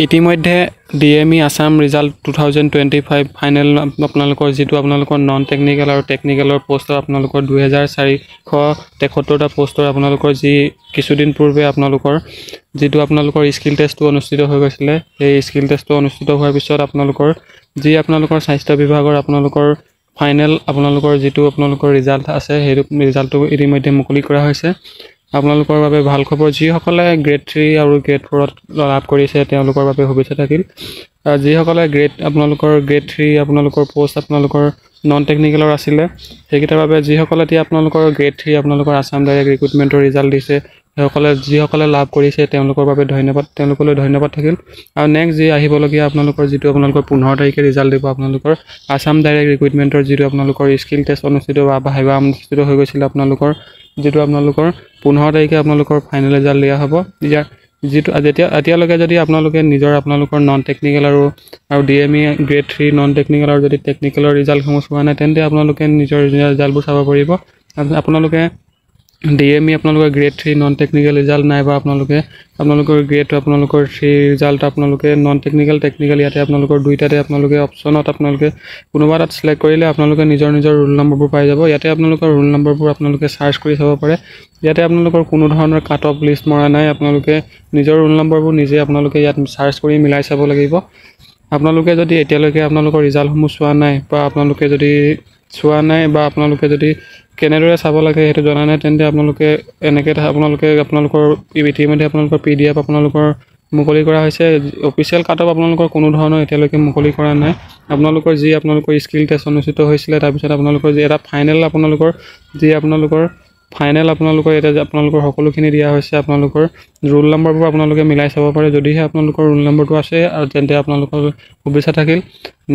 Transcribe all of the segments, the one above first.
ইতিমধ্যে DME Assam result 2025 final আপোনালোকৰ যিটো আপোনালোকৰ নন টেকনিক্যাল আৰু টেকনিক্যালৰ পোষ্টৰ আপোনালোকৰ 2473টা পোষ্টৰ আপোনালোকৰ যি কিছুদিন পূৰ্বে আপোনালোকৰ যিটো আপোনালোকৰ স্কিল টেষ্টটো অনুষ্ঠিত হৈ গৈছিলে সেই স্কিল টেষ্টটো অনুষ্ঠিত হোৱাৰ পিছত আপোনালোকৰ যি আপোনালোকৰ স্বাস্থ্য বিভাগৰ আপোনালোকৰ ফাইনেল আপোনালোকৰ যিটো আপোনালোকৰ ৰিজাল্ট আছে সেই ৰিজাল্টটো ইতিমধ্যে মুকলি কৰা হৈছে আপোনালোকৰ বাবে ভাল খবৰ যিসকলে গ্ৰেড 3 আৰু গ্ৰেড 4 লাভ কৰিছে তেওঁলোকৰ বাবে শুভেচ্ছা থাকিল যিসকলে আপোনালোকৰ গ্ৰেড 3 আপোনালোকৰ পোষ্ট আপোনালোকৰ নন টেকনিক্যালৰ আছিল সেইকেইটাৰ বাবে যিসকলে এতিয়া আপোনালোকৰ গ্ৰেড 3 আপোনালোকৰ আসাম ডাইৰেক্ট ৰিক্ৰুটমেন্টৰ ৰিজাল্ট দিছে সেইসকলে যিসকলে লাভ কৰিছে তেওঁলোকৰ বাবে ধন্যবাদ তেওঁলোকলৈ ধন্যবাদ থাকিল আৰু নেক্সট যি আহিবলগীয়া আপোনালোকৰ যিটো আপোনালোকৰ 15 তাৰিখে ৰিজাল্ট দিব আপোনালোকৰ আসাম ডাইৰেক্ট ৰিক্ৰুটমেন্টৰ যিটো আপোনালোকৰ স্কিল টেষ্ট অনুষ্ঠিত বা ভাইবা অনুষ্ঠিত হৈ গৈছিল আপোনালোকৰ যেটো আপোনালোকৰ 15 তাৰিখে আপোনালোকৰ ফাইনেল ৰিজাল্ট দিয়া হ'ব যেটো এতিয়ালৈকে যদি আপোনালোকে নিজৰ আপোনালোকৰ নন টেকনিক্যাল আৰু DME গ্ৰেড 3 নন টেকনিক্যাল আৰু যদি টেকনিক্যালৰ ৰিজাল্ট সমস্যা নাই তেন্তে আপোনালোকে নিজৰ ৰিজাল্টবোৰ চাব পাৰিব আপোনালোকে DME আপোনালোকৰ গ্ৰেড 3 নন টেকনিক্যাল ৰিজাল্ট নাই বা আপোনালোকৰ গ্ৰেড আপোনালোকৰ 3 ৰিজাল্ট আপোনালোকে নন টেকনিক্যাল টেকনিক্যাল ইয়াতে আপোনালোকৰ দুইটাতে আপোনালোকে অপচনত আপোনালোকে কোনোবা এটা সিলেক্ট কৰিলে আপোনালোকে নিজৰ ৰোল নম্বৰবোৰ পাই যাব ইয়াতে আপোনালোকৰ ৰোল নম্বৰবোৰ আপোনালোকে সাৰ্চ কৰি চাব পাৰে ইয়াতে আপোনালোকৰ কোনো ধৰণৰ কাট অফ লিষ্ট মৰা নাই আপোনালোকে নিজৰ ৰোল নম্বৰবোৰ নিজে আপোনালোকে ইয়াত সাৰ্চ কৰি মিলাই চাব লাগিব আপোনালোকে যদি এতিয়ালৈকে আপোনালোকৰ ৰিজাল্টসমূহ চোৱা নাই বা আপোনালোকে যদি চোৱা নাই বা আপোনালোকে যদি কেনেদৰে চাব লাগে হেতু জনা নাই তেন্তে আপোনালোকে এনেকে আপোনালোকৰ ইতিমধ্যে আপোনালোকৰ PDF আপোনালোকৰ মুকলি কৰা হৈছে অফিচিয়েল কাট অফ আপোনালোকৰ কোনো ধৰণৰ এতিয়ালৈকে মুকলি কৰা নাই আপোনালোকৰ যি আপোনালোকৰ স্কিল টেষ্ট অনুষ্ঠিত হৈছিল তাৰ পিছত আপোনালোকৰ যি এটা ফাইনেল আপোনালোকৰ যি আপোনালোকৰ ফাইনেল আপোনালোকৰ এটা আপোনালোকৰ সকলোখিনি দিয়া হৈছে আপোনালোকৰ ৰোল নম্বৰবোৰ আপোনালোকে মিলাই চাব পাৰে যদিহে আপোনালোকৰ ৰোল নম্বৰটো আছে আৰু তেন্তে আপোনালোকৰ শুভেচ্ছা থাকিল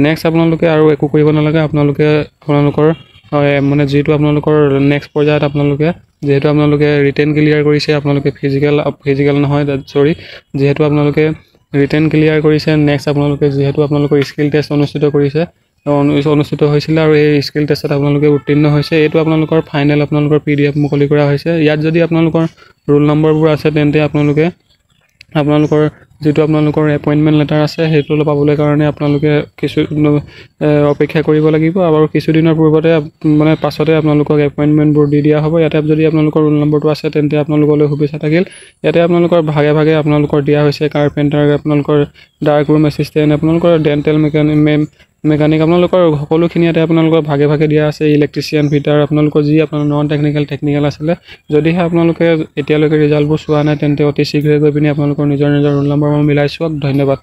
নেক্সট আপোনালোকে আৰু একো কৰিব নালাগে আপোনালোকৰ মানে যেটো আপোনালোকৰ নেক্সট পৰ্যায়ত আপোনালোকে যেহেতু আপোনালোকে ৰিটেন ক্লিয়াৰ কৰিছে আপোনালোকে ফিজিক্যাল নহয় সৰি যেহেতু আপোনালোকে ৰিটেন ক্লিয়াৰ কৰিছে নেক্সট আপোনালোকে যেহেতু আপোনালোকৰ স্কিল টেষ্ট অনুষ্ঠিত কৰিছে অনুষ্ঠিত হৈছিল আৰু এই স্কিল টেষ্টত আপোনালোকে উত্তীৰ্ণ হৈছে এটো আপোনালোকৰ ফাইনেল আপোনালোকৰ PDF মুকলি কৰা হৈছে ইয়াত যদি আপোনালোকৰ ৰোল নম্বৰবোৰ আছে তেন্তে আপোনালোকৰ যেটো আপোনালোকৰ এপইন্টমেন্ট লেটাৰ আছে হেতু পাবলৈ কাৰণে আপোনালোকে কিছু অপেক্ষা কৰিব লাগিব আৰু কিছু দিনৰ পূৰ্বতে মানে পাছতে আপোনালোকক এপইন্টমেন্টবোৰ দি দিয়া হ'ব ইয়াতে যদি আপোনালোকৰ ৰোল নম্বৰটো আছে তেন্তে আপোনালোকলৈ শুভেচ্ছা থাকিল ইয়াতে আপোনালোকৰ ভাগে ভাগে আপোনালোকৰ দিয়া হৈছে কাৰ্পেন্টাৰ আপোনালোকৰ ডাৰ্ক ৰুম এসিস্টেন্ট আপোনালোকৰ ডেন্টেল মেকানিক আপোনালোকৰ সকলোখিনি ইয়াতে আপোনালোকৰ ভাগে ভাগে দিয়া আছে ইলেক্ট্ৰিচিয়ান ফিটাৰ আপোনালোকৰ যি আপোনাৰ নন টেকনিক্যাল আছিল যদিহে আপোনালোকে এতিয়ালৈকে ৰিজাল্টবোৰ চোৱা নাই তেন্তে অতি শীঘ্ৰে গৈ পিনি আপোনালোকৰ নিজৰ ৰোল নম্বৰ মিলাই চোৱাক ধন্যবাদ